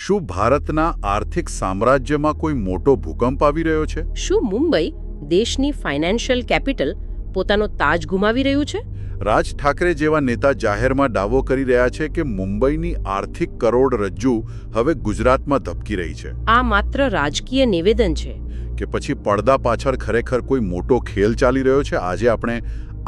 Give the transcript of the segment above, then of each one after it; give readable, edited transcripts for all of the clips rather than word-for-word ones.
શું ભારતના આર્થિક સામ્રાજ્યમાં કોઈ મોટો ભૂકંપ આવી રહ્યો છે? શું મુંબઈ દેશની ફાઇનાન્શિયલ કેપિટલ પોતાનો તાજ ગુમાવી રહ્યું છે? રાજ ઠાકરે જેવા નેતા જાહેરમાં દાવો કરી રહ્યા છે કે મુંબઈની આર્થિક કરોડરજ્જુ હવે ગુજરાતમાં ધબકી રહી છે. આ માત્ર રાજકીય નિવેદન છે કે પછી પડદા પાછળ ખરેખર કોઈ મોટો ખેલ ચાલી રહ્યો છે? આજે આપણે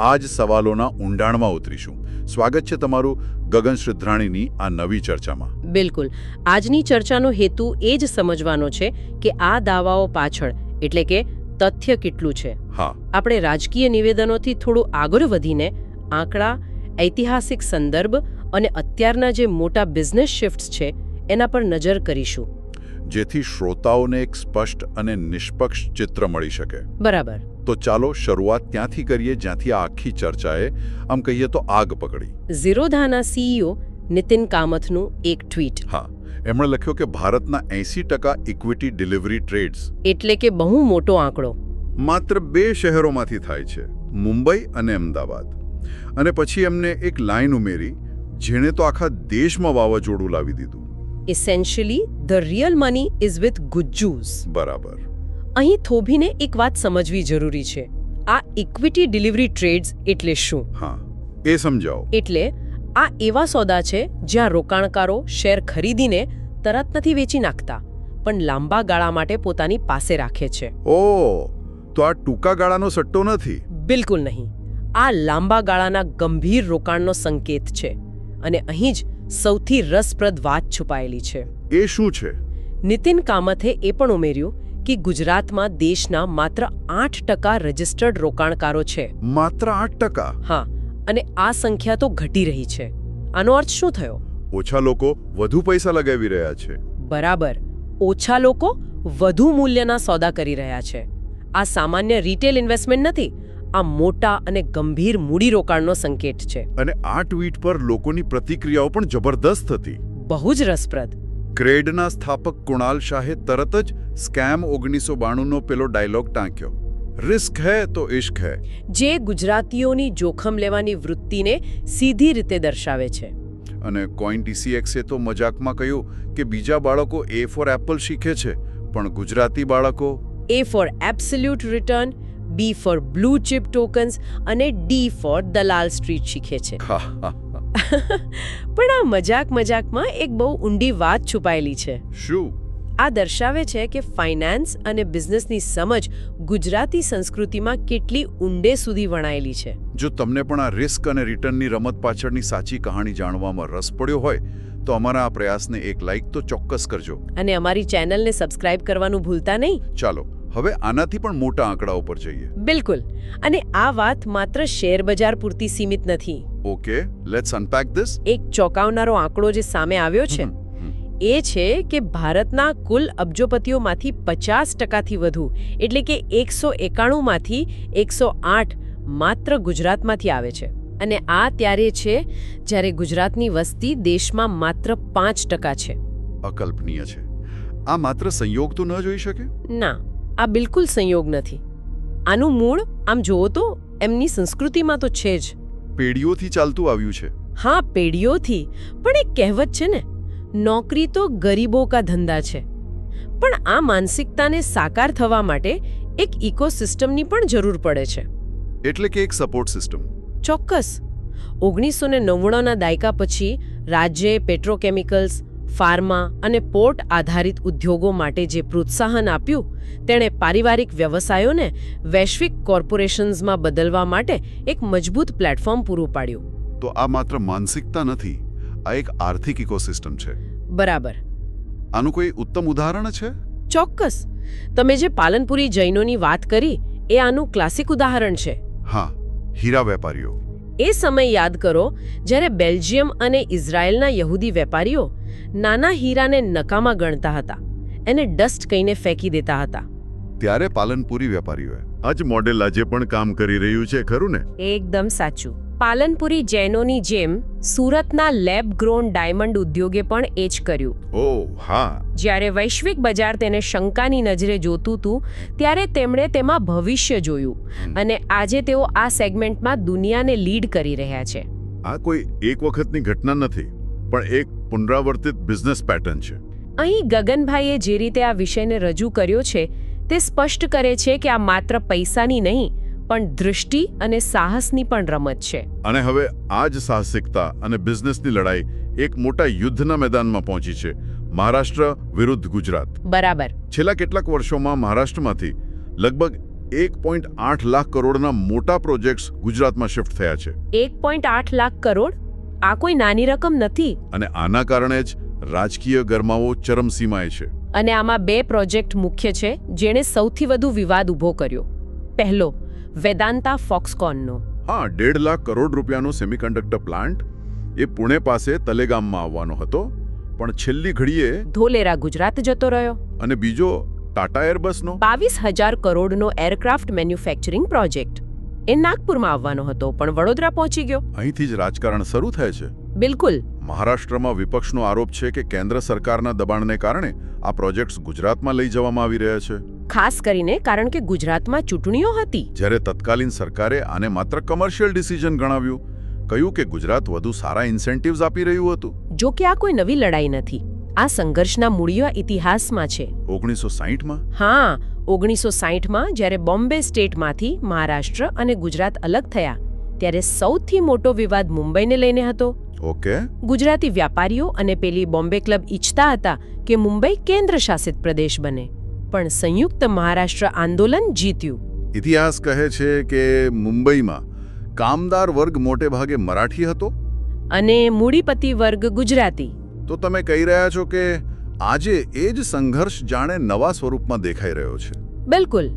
આ જ સવાલોના ઊંડાણમાં ઉતરીશું. સ્વાગત છે તમારું ગગન શ્રીધરાણીની આ નવી ચર્ચામાં. બિલકુલ. આજની ચર્ચાનો હેતુ એ જ સમજવાનો છે કે આ દાવાઓ પાછળ એટલે કે તથ્ય કેટલું છે. હા, આપણે રાજકીય નિવેદનોથી થોડું આગળ વધીને આંકડા, ઐતિહાસિક સંદર્ભ અને અત્યારના જે મોટા બિઝનેસ શિફ્ટ્સ છે એના પર નજર કરીશું, જેથી શ્રોતાઓને એક સ્પષ્ટ અને નિષ્પક્ષ ચિત્ર મળી શકે. બરાબર. તો ચાલો શરૂઆત ત્યાંથી કરીએ જ્યાંથી આ આખી ચર્ચાએ આમ કહીએ તો આગ પકડી. ઝીરોધાના સીઈઓ નીતિન કામથનું એક ટ્વીટ. હા, એમણે લખ્યું કે ભારતના 80% ઇક્વિટી ડિલિવરી ટ્રેડ્સ એટલે કે બહુ મોટો આંકડો માત્ર 2 શહેરોમાંથી થાય છે, મુંબઈ અને અમદાવાદ. અને પછી એમને એક લાઈન ઉમેરી જેણે તો આખા દેશમાં વાવાઝોડું લાવી દીધું. Essentially the real money is with Gujjus. બરાબર. અહીં થોભીને એક વાત સમજવી જરૂરી છે. આ ઇક્વિટી ડિલિવરી ટ્રેડ્સ એટલે શું? હા, એ સમજાવો. એટલે આ એવા સોદા છે જ્યાં રોકાણકારો શેર ખરીદીને તરત નથી વેચી નાખતા, પણ લાંબા ગાળા માટે પોતાની પાસે રાખે છે. ઓહ, તો આ ટૂંકા ગાળાનો સટ્ટો નથી? બિલકુલ નહીં. આ લાંબા ગાળાના ગંભીર રોકાણનો સંકેત છે. અને અહીં જ સૌથી રસપ્રદ વાત છુપાયેલી છે. એ શું છે? નીતિન કામથે એ પણ ઉમેર્યું કે ગુજરાતમાં દેશના માત્ર 8% રજિસ્ટર્ડ રોકાણકારો છે. માત્ર 8%? હા, અને આ સંખ્યા તો ઘટી રહી છે. આનો અર્થ શું થયો? ઓછા લોકો વધુ પૈસા લગાવી રહ્યા છે. બરાબર. ઓછા લોકો વધુ મૂલ્યના સોદા કરી રહ્યા છે. આ સામાન્ય રિટેલ ઇન્વેસ્ટમેન્ટ નથી, આ મોટા અને ગંભીર મૂડીરોકાણનો સંકેત છે. અને આ ટ્વીટ પર લોકોની પ્રતિક્રિયાઓ પણ જબરદસ્ત હતી. બહુ જ રસપ્રદ. ક્રેડના સ્થાપક કુણાલ શાહે તરત જ સ્કેમ 1992નો પેલો ડાયલોગ ટાંક્યો, રિસ્ક હૈ તો ઇશ્ક હૈ, જે ગુજરાતીઓની જોખમ લેવાની વૃત્તિને સીધી રીતે દર્શાવે છે. અને કોઈન TCXએ તો મજાકમાં કહ્યું કે બીજા બાળકો A ફોર એપલ શીખે છે, પણ ગુજરાતી બાળકો A for absolute return, B for blue chip tokens અને D ફોર દલાલ સ્ટ્રીટ શીખે છે. હા હા. પણ આ મજાકમાં એક બહુ ઊંડી વાત છુપાયેલી છે. શું? આ દર્શાવે છે કે ફાઇનાન્સ અને બિઝનેસની સમજ ગુજરાતી સંસ્કૃતિમાં કેટલી ઊંડે સુધી વણાયેલી છે. જો તમને પણ આ રિસ્ક અને રિટર્નની રમત પાછળની સાચી કહાણી જાણવામાં રસ પડ્યો હોય તો અમારા આ પ્રયાસને એક લાઇક તો ચોક્કસ કરજો. અને અમારી ચેનલને સબસ્ક્રાઇબ કરવાનું ભૂલતા નહીં. ચાલો હવે આનાથી પણ મોટા આંકડાઓ પર જઈએ. બિલકુલ. અને આ વાત માત્ર શેર બજાર પૂરતી સીમિત નથી. Okay, let's unpack this. એક ચોંકાવનારો આંકડો જે સામે આવ્યો છે એ છે કે ભારતના કુલ અબજોપતિઓમાંથી 50%થી વધુ એટલે કે 191માંથી 108 માત્ર ગુજરાતમાંથી આવે છે. અને આ ત્યારે છે જ્યારે ગુજરાતની વસ્તી દેશમાં માત્ર 5% છે. અકલ્પનીય છે. આ માત્ર સંયોગ તો ન જોઈ શકે? ના, આ બિલકુલ સંયોગ નથી. આનું મૂળ આમ જુઓ તો એમની સંસ્કૃતિમાં તો છે જ. પેઢીઓથી ચાલતું આવ્યું છે. હા, પેઢીઓથી. પણ એક કહેવત છે ને, નોકરી તો ગરીબો કા ધંધા છે. પણ આ માનસિકતાને સાકાર થવા માટે એક ઇકોસિસ્ટમની પણ જરૂર પડે છે. એટલે કે એક સપોર્ટ સિસ્ટમ. ચોક્કસ. 1990ના દાયકા પછી રાજ્યએ પેટ્રોકેમિકલ્સ, ફાર્મા અને પોર્ટ આધારિત ઉદ્યોગો માટે જે પ્રોત્સાહન આપ્યું તેણે પારિવારિક વ્યવસાયોને વૈશ્વિક કોર્પોરેશન્સમાં બદલવા માટે એક મજબૂત પ્લેટફોર્મ પૂરું પાડ્યું. તો આ માત્ર માનસિકતા નથી, આ એક આર્થિક ઇકોસિસ્ટમ છે. બરાબર. આનું કોઈ ઉત્તમ ઉદાહરણ છે? ચોક્કસ. તમે જે પાલનપુરી જૈનોની વાત કરી એ આનું ક્લાસિક ઉદાહરણ છે. હા, હીરા વેપારીઓ. એ સમય યાદ કરો જ્યારે બેલ્જિયમ અને ઇઝરાયેલના યહૂદી વેપારીઓ નાના હીરાને નકામા ગણતા હતા, એને ડસ્ટ કહીને ફેંકી દેતા હતા. ત્યારે પાલનપુરી વેપારીઓએ આ જ મોડેલ આજે પણ કામ કરી રહ્યું છે, ખરું ને? એકદમ સાચું. પાલનપુરી જૈનોની જેમ સુરતના લેબ ગ્રોન ડાયમંડ ઉદ્યોગે પણ એ જ કર્યું. ઓહ હા. જ્યારે વૈશ્વિક બજાર તેને શંકાની નજરે જોતું હતું ત્યારે તેમણે તેમાં ભવિષ્ય જોયું અને આજે તેઓ આ સેગમેન્ટમાં દુનિયાને લીડ કરી રહ્યા છે. આ કોઈ એક વખતની ઘટના નથી, પણ એક પુનરાવર્તિત બિઝનેસ પેટર્ન છે. અહીં ગગનભાઈએ જે રીતે આ વિષયને રજૂ કર્યો છે તે સ્પષ્ટ કરે છે કે આ માત્ર પૈસાની નહીં પણ દૃષ્ટિ અને સાહસની પણ રમત છે. અને હવે આ જ સાહસિકતા અને બિઝનેસની લડાઈ એક મોટા યુદ્ધના મેદાનમાં પહોંચી છે, મહારાષ્ટ્ર વિરુદ્ધ ગુજરાત. બરાબર. છેલ્લા કેટલાક વર્ષોમાં મહારાષ્ટ્રમાંથી લગભગ 1.8 લાખ કરોડના મોટા પ્રોજેક્ટ્સ ગુજરાતમાં શિફ્ટ થયા છે. 1.8 લાખ કરોડ? આ કોઈ નાની રકમ નથી. અને આના કારણે જ રાજકીય ગરમાવો ચરમસીમાએ છે. અને આમાં 2 પ્રોજેક્ટ મુખ્ય છે જેણે સૌથી વધુ વિવાદ ઊભો કર્યો. પહેલો, વેદાંતા ફોક્સકોનનો. હા, 1.5 લાખ કરોડ રૂપિયાનો સેમિકન્ડક્ટર પ્લાન્ટ એ પુણે પાસે તલેગામમાં આવવાનો હતો, પણ છેલ્લી ઘડીએ ધોલેરા ગુજરાત જતો રહ્યો. અને બીજો ટાટા એરબસનો 22,000 કરોડનો એરક્રાફ્ટ મેન્યુફેક્ચરિંગ પ્રોજેક્ટ એ નાગપુરમાં આવવાનો હતો પણ વડોદરા પહોંચી ગયો. અહીંથી જ રાજકારણ શરૂ થાય છે. બિલકુલ. મહારાષ્ટ્રમાં વિપક્ષનો આરોપ છે કે કેન્દ્ર સરકારના દબાણને કારણે આ પ્રોજેક્ટ્સ ગુજરાતમાં લઈ જવામાં આવી રહ્યા છે. ખાસ કરીને કારણ કે ગુજરાતમાં ચૂંટણીઓ હતી. જ્યારે તત્કાલીન સરકારે આને માત્ર કમર્શિયલ ડિસિઝન ગણાવ્યું, કહ્યું કે ગુજરાત વધુ સારા ઇન્સેન્ટિવ્સ આપી રહ્યું હતું. જો કે આ કોઈ નવી લડાઈ નથી. આ સંઘર્ષના મૂળિયા ઇતિહાસમાં છે. 1960માં? હા, 1960માં જ્યારે બોમ્બે સ્ટેટમાંથી મહારાષ્ટ્ર અને ગુજરાત અલગ થયા ત્યારે સૌથી મોટો વિવાદ મુંબઈને લઈને હતો. ઓકે. ગુજરાતી વ્યાપારીઓ અને પેલી બોમ્બે ક્લબ ઈચ્છતા હતા કે મુંબઈ કેન્દ્ર શાસિત પ્રદેશ બને, પણ સંયુક્ત મહારાષ્ટ્ર આંદોલન જીત્યું. ઇતિહાસ કહે છે કે મુંબઈમાં કામદાર વર્ગ મોટે ભાગે મરાઠી હતો અને મૂડીપતિ વર્ગ ગુજરાતી. તો તમે કહી રહ્યા છો કે આજે એ જ સંઘર્ષ જાણે નવા સ્વરૂપમાં દેખાઈ રહ્યો છે. બિલકુલ.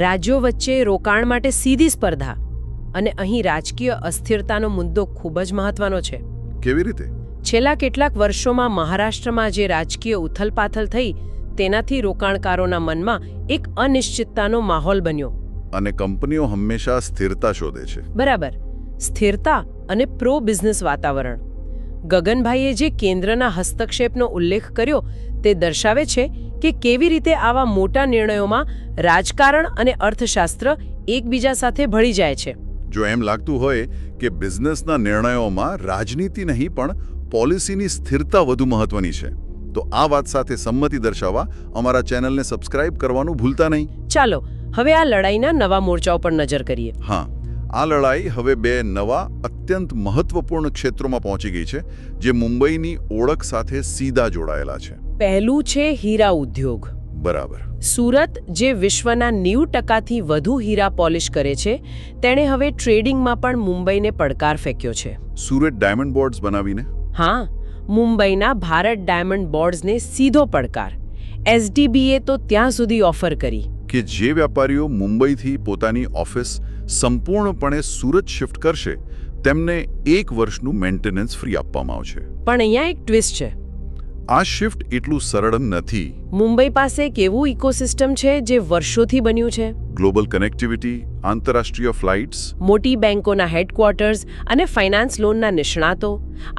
રાજ્યો વચ્ચે રોકાણ માટે સીધી સ્પર્ધા અને અહીં રાજકીય અસ્થિરતાનો મુદ્દો ખૂબ જ મહત્વનો છે. કેવી રીતે? છેલ્લા કેટલાક વર્ષોમાં મહારાષ્ટ્રમાં જે રાજકીય ઉથલપાથલ થઈ તેનાથી રોકાણકારોના મનમાં એક અનિશ્ચિતતાનો માહોલ બન્યો. અને કંપનીઓ હંમેશા સ્થિરતા શોધે છે. બરાબર. સ્થિરતા અને પ્રો બિઝનેસ વાતાવરણ. ગગનભાઈએ જે કેન્દ્રના હસ્તક્ષેપનો ઉલ્લેખ કર્યો તે દર્શાવે છે કે કેવી રીતે આવા મોટા નિર્ણયોમાં રાજકારણ અને અર્થશાસ્ત્ર એકબીજા સાથે ભળી જાય છે. જો એમ લાગતું હોય કે બિઝનેસના નિર્ણયોમાં રાજનીતિ નહીં પણ પોલિસીની સ્થિરતા વધુ મહત્વની છે, તો આ વાત સાથે સંમતિ દર્શાવવા અમારા ચેનલને સબસ્ક્રાઇબ કરવાનું ભૂલતા નહીં. ચાલો હવે આ લડાઈના નવા મોરચાઓ પર નજર કરીએ. હા, આ લડાઈ હવે 2 નવા અત્યંત મહત્વપૂર્ણ ક્ષેત્રોમાં પહોંચી ગઈ છે જે મુંબઈની ઓળખ સાથે સીધા જોડાયેલા છે. પહેલું છે હીરા ઉદ્યોગ. બરાબર. સુરત, જે વિશ્વના 90%થી વધુ હીરા પોલિશ કરે છે, તેણે હવે ટ્રેડિંગમાં પણ મુંબઈને પડકાર ફેંક્યો છે. સુરત ડાયમંડ બોર્ડ્સ બનાવીને? હા, મુંબઈના ભારત ડાયમંડ બોર્ડ્સને સીધો પડકાર. એસડીબીએ તો ત્યાં સુધી ઓફર કરી કે જે વેપારીઓ મુંબઈથી પોતાની ઓફિસ સંપૂર્ણપણે સુરત શિફ્ટ કરશે તેમને 1 વર્ષનું મેન્ટેનન્સ ફ્રી આપવામાં આવશે. પણ અહીંયા એક ટ્વિસ્ટ છે. આ શિફ્ટ એટલું સરળ નથી. મુંબઈ પાસે એક એવું ઇકોસિસ્ટમ છે જે વર્ષોથી બન્યું છે. ગ્લોબલ કનેક્ટિવિટી, આંતરરાષ્ટ્રીય ફ્લાઇટ્સ, મોટી બેંકોના હેડક્વાર્ટર્સ અને ફાઇનાન્સ લોનના નિષ્ણાતો,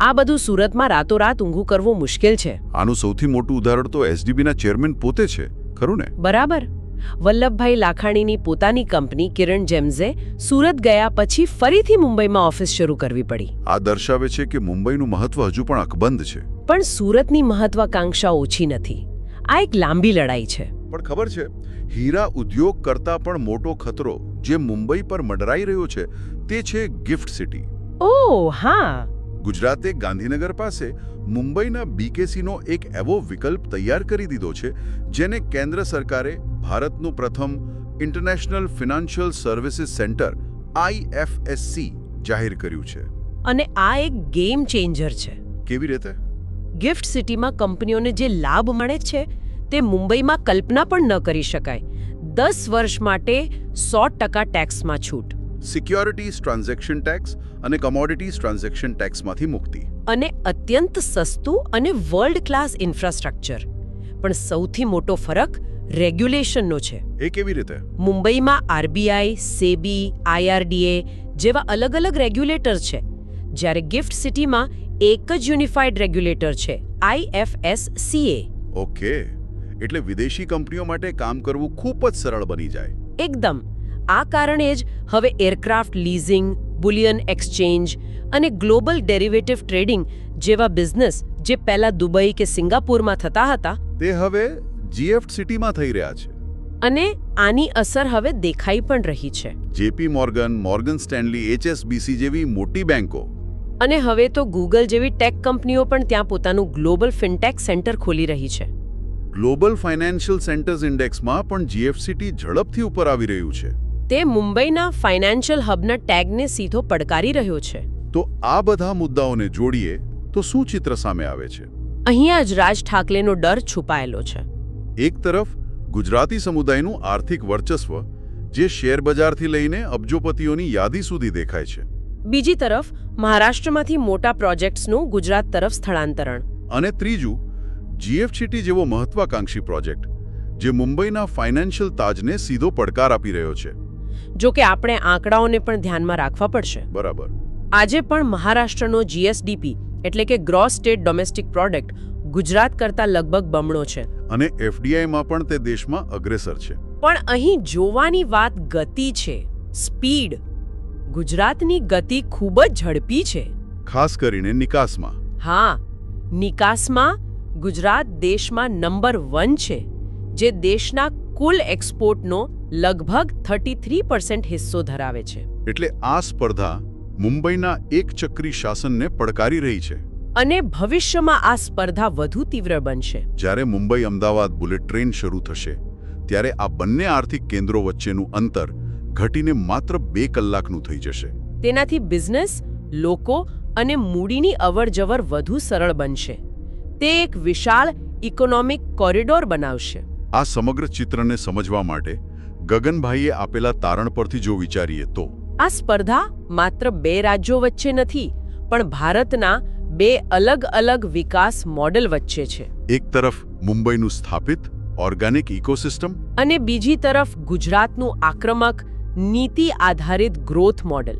આ બધું સુરતમાં રાતોરાત ઊંઘું કરવું મુશ્કેલ છે. આનું સૌથી મોટું ઉદાહરણ તો એસડીબીના ચેરમેન પોતે છે, ખરું ને? બરાબર. વલ્લભભાઈ લાખાણીની પોતાની કંપની કિરણ જેમ્સે સુરત ગયા પછી ફરીથી મુંબઈમાં ઓફિસ શરૂ કરવી પડી. આ દર્શાવે છે કે મુંબઈનું મહત્વ હજુ પણ અકબંધ છે. પણ સુરતની મહત્વાકાંક્ષા ઓછી નથી. આ એક લાંબી લડાઈ છે. પણ ખબર છે, હીરા ઉદ્યોગ કરતાં પણ મોટો ખતરો જે મુંબઈ પર મંડરાઈ રહ્યો છે તે છે ગિફ્ટ સિટી. ઓહ હા. ગુજરાતે ગાંધીનગર પાસે મુંબઈના બીકેસીનો એક એવો વિકલ્પ તૈયાર કરી દીધો છે જેને કેન્દ્ર સરકારે ભારતનું પ્રથમ international financial services centre IFSC જાહેર કર્યું છે. અને આ એક ગેમ ચેન્જર છે. કેવી રીતે? ગિફ્ટ સિટીમાં કંપનીઓને જે લાભ મળે છે તે મુંબઈમાં કલ્પના પણ ન કરી શકાય. 10 વર્ષ માટે 100% ટેક્સમાં છૂટ, સિક્યોરિટીઝ ટ્રાન્ઝેક્શન ટેક્સ અને કોમોડિટીઝ ટ્રાન્ઝેક્શન ટેક્સમાંથી મુક્તિ, અને અત્યંત સસ્તું અને વર્લ્ડ ક્લાસ ઇન્ફ્રાસ્ટ્રક્ચર. પણ સૌથી મોટો ફરક રેગ્યુલેશનનો છે. એ કેવી રીતે? મુંબઈમાં આરબીઆઈ, સેબી, IRDA જેવા અલગ અલગ રેગ્યુલેટર છે, જ્યારે ગિફ્ટ સિટીમાં એક જ યુનિફાઈડ રેગ્યુલેટર છે, IFSCA. ઓકે, એટલે વિદેશી કંપનીઓ માટે કામ કરવું ખૂબ જ સરળ બની જાય. એકદમ. આ કારણે જ હવે એરક્રાફ્ટ લીઝિંગ, બુલિયન એક્સચેન્જ અને ગ્લોબલ ડેરિવેટિવ ટ્રેડિંગ જેવા બિઝનેસ જે પહેલા દુબઈ કે સિંગાપુરમાં થતા હતા, તે હવે GF સિટીમાં થઈ રહ્યા છે. અને આની અસર હવે દેખાઈ પણ રહી છે. JP Morgan, Morgan Stanley, HSBC જેવી મોટી બેંકો અને હવે તો ગૂગલ જેવી ટેક કંપનીઓ પણ ત્યાં પોતાનું ગ્લોબલ ફિનટેક સેન્ટર ખોલી રહી છે. ગ્લોબલ ફાઇનાન્શિયલ સેન્ટર્સ ઇન્ડેક્સમાં પણ GF સિટી ઝડપથી ઉપર આવી રહ્યું છે. તે મુંબઈના ફાઇનાન્શિયલ હબના ટેગને સીધો પડકારી રહ્યો છે. તો આ બધા મુદ્દાઓને જોડીએ તો શું ચિત્ર સામે આવે છે? અહીંયા જ રાજ ઠાકરેનો ડર છુપાયેલો છે. એક તરફ ગુજરાતી સમુદાયનું આર્થિક વર્ચસ્વ, જે શેર બજારથી લઈને અબજોપતિઓની યાદી સુધી દેખાય છે. બીજી તરફ મહારાષ્ટ્રમાંથી મોટા પ્રોજેક્ટ્સનું ગુજરાત તરફ સ્થળાંતરણ. અને ત્રીજું, GF સિટી જેવો મહત્વાકાંક્ષી પ્રોજેક્ટ, જે મુંબઈના ફાઇનાન્શિયલ તાજને સીધો પડકાર આપી રહ્યો છે. જો કે આપણે આંકડાઓને પણ ધ્યાનમાં રાખવા પડશે. બરાબર. આજે પણ મહારાષ્ટ્રનો GSDP એટલે કે gross state domestic product Gujarat કરતાં લગભગ બમણો છે. અને FDIમાં પણ તે દેશમાં અગ્રેસર છે. પણ અહીં જોવાની વાત ગતિ છે, સ્પીડ. ગુજરાતની ગતિ ખૂબ જ ઝડપી છે. ખાસ કરીને નિકાસમાં. હા, નિકાસમાં ગુજરાત દેશમાં નંબર 1 છે, જે દેશના કુલ એક્સપોર્ટનો લગભગ 33% હિસ્સો ધરાવે છે. એટલે આ સ્પર્ધા મુંબઈના એકચક્રી શાસનને પડકારી રહી છે. અને ભવિષ્યમાં આ સ્પર્ધા વધુ તીવ્ર બનશે. જ્યારે મુંબઈ અમદાવાદ બુલેટ ટ્રેન શરૂ થશે, ત્યારે આ બંને આર્થિક કેન્દ્રો વચ્ચેનું અંતર ઘટીને માત્ર 2 કલાકનું થઈ જશે. તેનાથી બિઝનેસ, લોકો અને મૂડીની અવરજવર વધુ સરળ બનશે. તે એક વિશાળ ઇકોનોમિક કોરિડોર બનાવશે. આ સમગ્ર ચિત્રને સમજવા માટે ગગનભાઈએ આપેલા તારણ પરથી જો વિચારીએ તો આ સ્પર્ધા માત્ર 2 રાજ્યો વચ્ચે નથી, પણ ભારતના 2 અલગ અલગ વિકાસ મોડેલ વચ્ચે છે. એક તરફ મુંબઈનું સ્થાપિત ઓર્ગેનિક ઇકોસિસ્ટમ અને બીજી તરફ ગુજરાતનું આક્રમક, નીતિ આધારિત ગ્રોથ મોડેલ.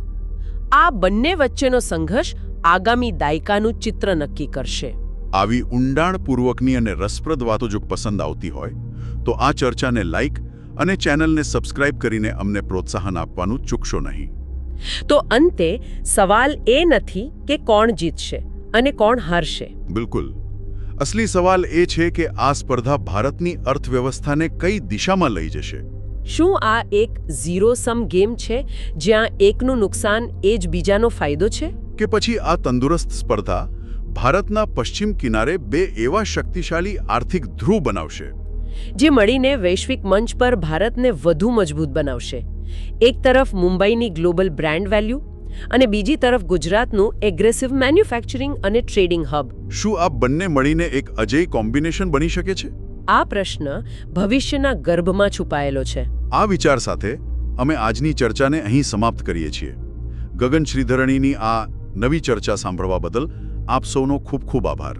આ બંને વચ્ચેનો સંઘર્ષ આગામી દાયકાનું ચિત્ર નક્કી કરશે. આવી ઊંડાણપૂર્વકની અને રસપ્રદ વાતો જો પસંદ આવતી હોય તો આ ચર્ચાને લાઇક અને ચેનલને સબસ્ક્રાઇબ કરીને અમને પ્રોત્સાહન આપવાનું ચૂકશો નહીં. તો અંતે સવાલ એ નથી કે કોણ જીતશે અને કોણ હારશે. બિલકુલ. અસલી સવાલ એ છે કે આ સ્પર્ધા ભારતની અર્થવ્યવસ્થાને કઈ દિશામાં લઈ જશે. શું આ એક ઝીરો સમ ગેમ છે, જ્યાં એકનું નુકસાન એ જ બીજાનો ફાયદો છે? કે પછી આ તંદુરસ્ત સ્પર્ધા ભારતના પશ્ચિમ કિનારે 2 એવા શક્તિશાળી આર્થિક ધ્રુવ બનાવશે, જે મળીને વૈશ્વિક મંચ પર ભારતને વધુ મજબૂત બનાવશે. એક તરફ મુંબઈની ગ્લોબલ બ્રાન્ડ વેલ્યુ અને બીજી તરફ ગુજરાતનું એગ્રેસિવ મેન્યુફેક્ચરિંગ અને ટ્રેડિંગ હબ. શું આ બંને મળીને એક અજેય કોમ્બિનેશન બની શકે છે? આ પ્રશ્ન ભવિષ્યના ગર્ભમાં છુપાયેલો છે. આ વિચાર સાથે અમે આજની ચર્ચાને અહીં સમાપ્ત કરીએ છીએ. ગગન શ્રીધરણીની આ નવી ચર્ચા સાંભળવા બદલ આપ સૌનો ખૂબ ખૂબ આભાર.